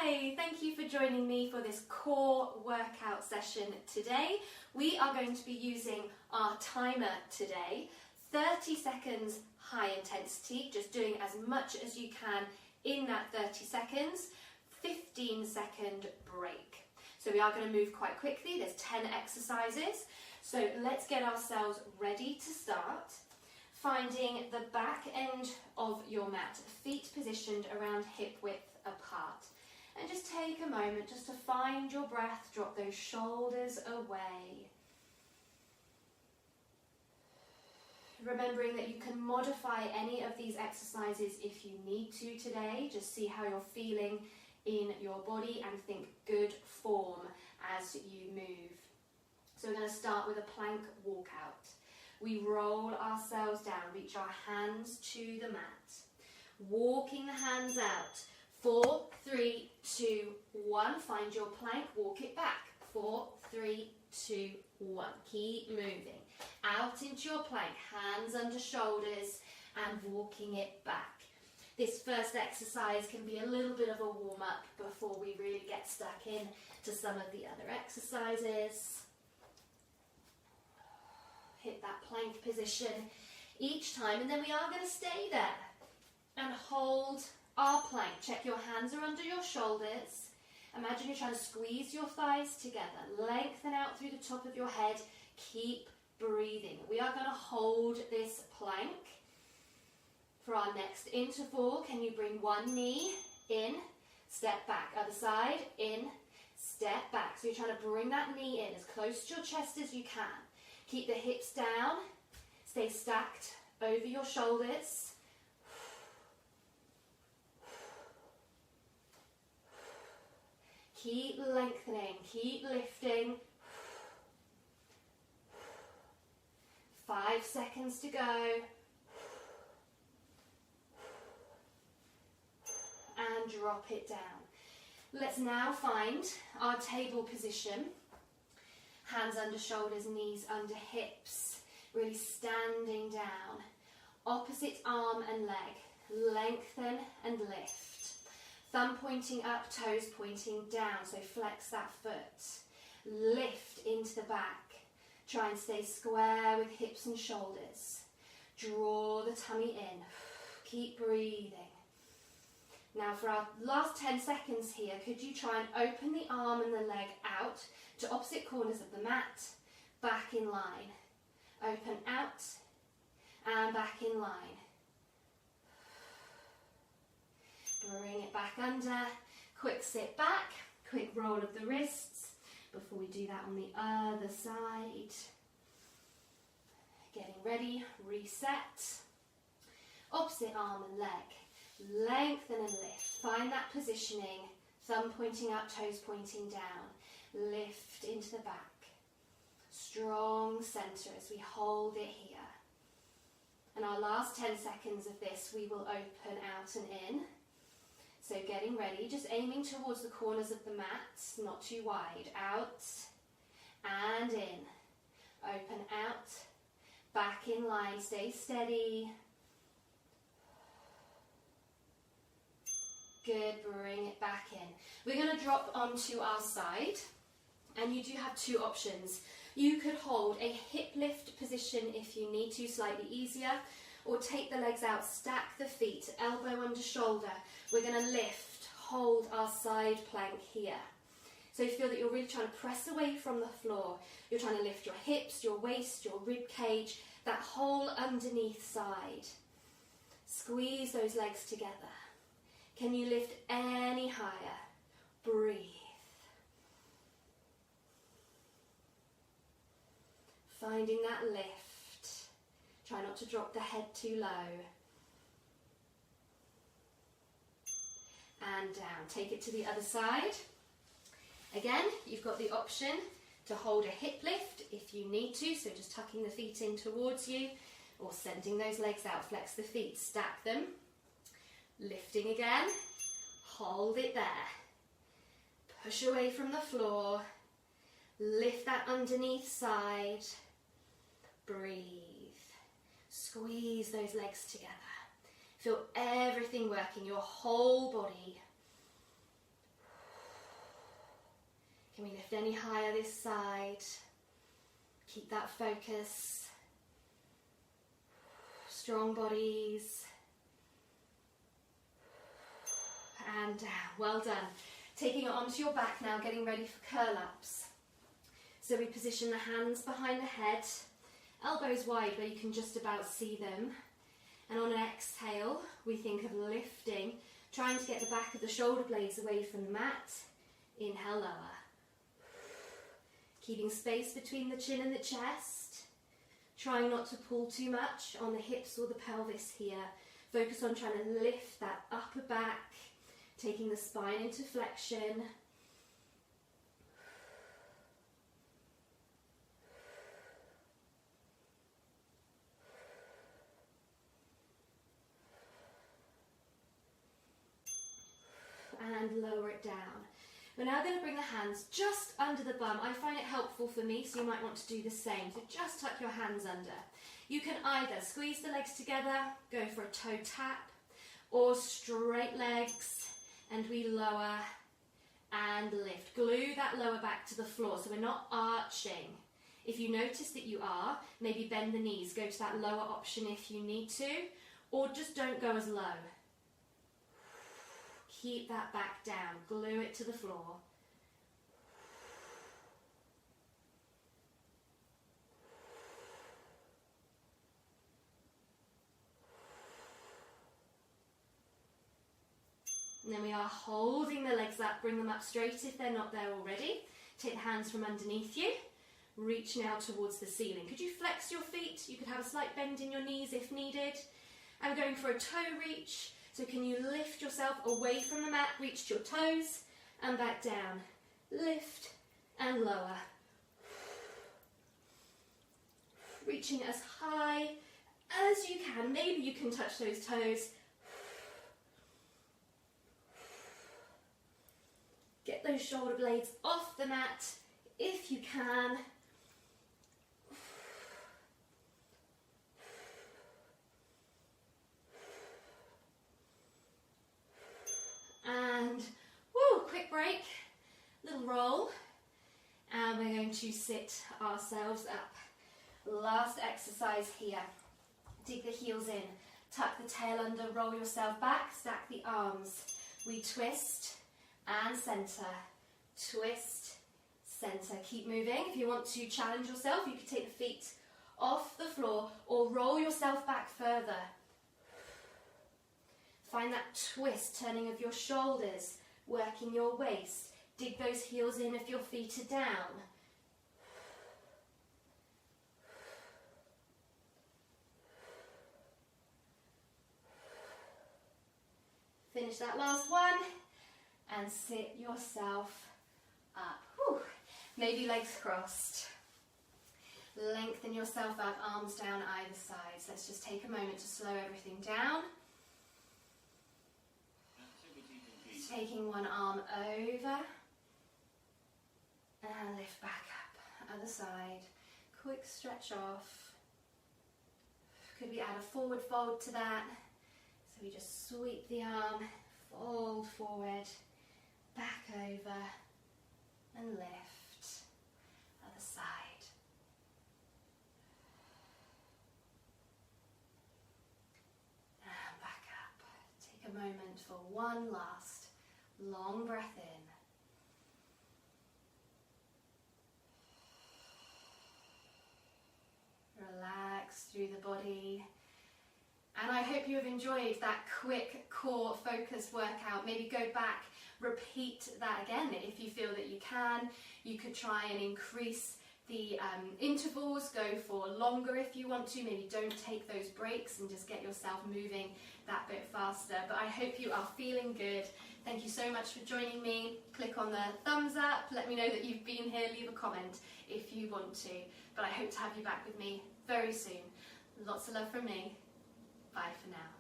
Hi, thank you for joining me for this core workout session today. We are going to be using our timer today, 30 seconds high intensity, just doing as much as you can in that 30 seconds, 15-second break. So we are going to move quite quickly, there's 10 exercises, so let's get ourselves ready to start. Finding the back end of your mat, feet positioned around hip width apart. And just take a moment just to find your breath, drop those shoulders away. Remembering that you can modify any of these exercises if you need to today. Just see how you're feeling in your body and think good form as you move. So we're going to start with a plank walkout. We roll ourselves down, reach our hands to the mat. Walking the hands out. 4, 3, 2, 1. Find your plank, walk it back. 4, 3, 2, 1. Keep moving. Out into your plank, hands under shoulders and walking it back. This first exercise can be a little bit of a warm-up before we really get stuck in to some of the other exercises. Hit that plank position each time, and then we are going to stay there and hold our plank. Check your hands are under your shoulders. Imagine you're trying to squeeze your thighs together. Lengthen out through the top of your head. Keep breathing. We are going to hold this plank. For our next interval, can you bring one knee in, step back, other side, in, step back. So you're trying to bring that knee in as close to your chest as you can. Keep the hips down, stay stacked over your shoulders. Keep lengthening, keep lifting. 5 seconds to go. And drop it down. Let's now find our table position. Hands under shoulders, knees under hips, really standing down. Opposite arm and leg, lengthen and lift. Thumb pointing up, toes pointing down, so flex that foot. Lift into the back. Try and stay square with hips and shoulders. Draw the tummy in. Keep breathing. Now for our last 10 seconds here, could you try and open the arm and the leg out to opposite corners of the mat, back in line. Open out and back in line. Bring it back under. Quick sit back, quick roll of the wrists before we do that on the other side. Getting ready, reset. Opposite arm and leg. Lengthen and lift. Find that positioning. Thumb pointing up, toes pointing down. Lift into the back. Strong center as we hold it here. And our last 10 seconds of this, we will open out and in. So getting ready, just aiming towards the corners of the mat, not too wide. Out and in. Open out. Back in line, stay steady. Good, bring it back in. We're going to drop onto our side, and you do have two options. You could hold a hip lift position if you need to, slightly easier, or take the legs out, stack the feet, elbow under shoulder. We're going to lift, hold our side plank here. So you feel that you're really trying to press away from the floor. You're trying to lift your hips, your waist, your rib cage, that whole underneath side. Squeeze those legs together. Can you lift any higher? Breathe. Finding that lift. Try not to drop the head too low. And down. Take it to the other side. Again, you've got the option to hold a hip lift if you need to, so just tucking the feet in towards you, or sending those legs out. Flex the feet, stack them. Lifting again, hold it there. Push away from the floor. Lift that underneath side. Breathe. Squeeze those legs together. Feel everything working, your whole body. Can we lift any higher this side? Keep that focus. Strong bodies. And down. Well done. Taking it onto your back now, getting ready for curl-ups. So we position the hands behind the head, elbows wide where you can just about see them. And on an exhale, we think of lifting, trying to get the back of the shoulder blades away from the mat. Inhale, lower. Keeping space between the chin and the chest. Trying not to pull too much on the hips or the pelvis here. Focus on trying to lift that upper back, taking the spine into flexion. And lower it down. We're now going to bring the hands just under the bum. I find it helpful for me, so you might want to do the same. So just tuck your hands under. You can either squeeze the legs together, go for a toe tap, or straight legs, and we lower and lift. Glue that lower back to the floor, so we're not arching. If you notice that you are, maybe bend the knees. Go to that lower option if you need to, or just don't go as low. Keep that back down, glue it to the floor. And then we are holding the legs up, bring them up straight if they're not there already. Take the hands from underneath you, reach now towards the ceiling. Could you flex your feet? You could have a slight bend in your knees if needed. And we're going for a toe reach. So can you lift yourself away from the mat, reach to your toes, and back down. Lift and lower. Reaching as high as you can. Maybe you can touch those toes. Get those shoulder blades off the mat if you can. And quick break, little roll, and we're going to sit ourselves up. Last exercise here. Dig the heels in, tuck the tail under, roll yourself back, stack the arms. We twist and center, twist, center. Keep moving. If you want to challenge yourself, you can take the feet off the floor or roll yourself back further. Find that twist, turning of your shoulders, working your waist. Dig those heels in if your feet are down. Finish that last one and sit yourself up. Whew. Maybe legs crossed. Lengthen yourself up, arms down either side. So let's just take a moment to slow everything down. Taking one arm over and lift back up. Other side. Quick stretch off. Could we add a forward fold to that? So we just sweep the arm, fold forward, back over and lift. Other side. And back up. Take a moment for one last long breath in. Relax through the body. And I hope you have enjoyed that quick core focused workout. Maybe go back, repeat that again if you feel that you can. You could try and increase the intervals, go for longer if you want to. Maybe don't take those breaks and just get yourself moving that bit faster. But I hope you are feeling good. Thank you so much for joining me. Click on the thumbs up. Let me know that you've been here. Leave a comment if you want to. But I hope to have you back with me very soon. Lots of love from me. Bye for now.